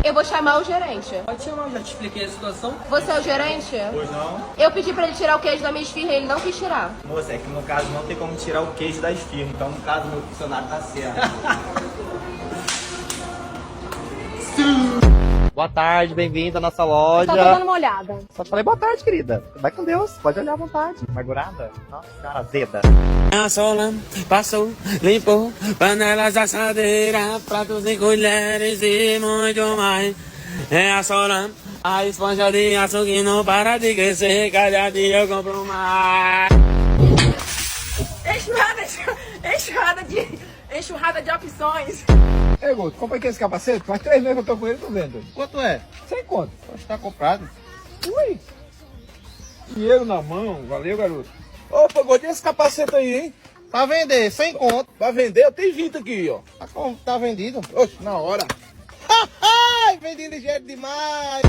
Eu vou chamar o gerente. Pode chamar, já te expliquei a situação. Você é o gerente? Pois não? Eu pedi pra ele tirar o queijo da minha esfirra e ele não quis tirar. Moça, é que no caso não tem como tirar o queijo da esfirra. Então, no caso, meu funcionário tá certo. Boa tarde, bem-vindo à nossa loja. Só tô dando uma olhada. Só falei boa tarde, querida. Vai com Deus, pode olhar à vontade. Amargurada? Nossa senhora, azeda. A sola passou, limpou, panelas, assadeira, pratos e colheres e muito mais. É a sola, a esponja de aço que não para de crescer, cada dia eu compro mais. Enxurrada de opções. Ei, Guto, compra aqui esse capacete. Faz 3 meses que eu tô com ele, tô vendo. Quanto é? Sem conta. Acho que tá comprado. Ui. Dinheiro na mão. Valeu, garoto. Opa, gostei desse capacete aí, hein? Pra vender, sem conto. Pra vender, eu tenho 20 aqui, ó. Tá vendido. Oxe, na hora. Ai, vendi ligeiro demais.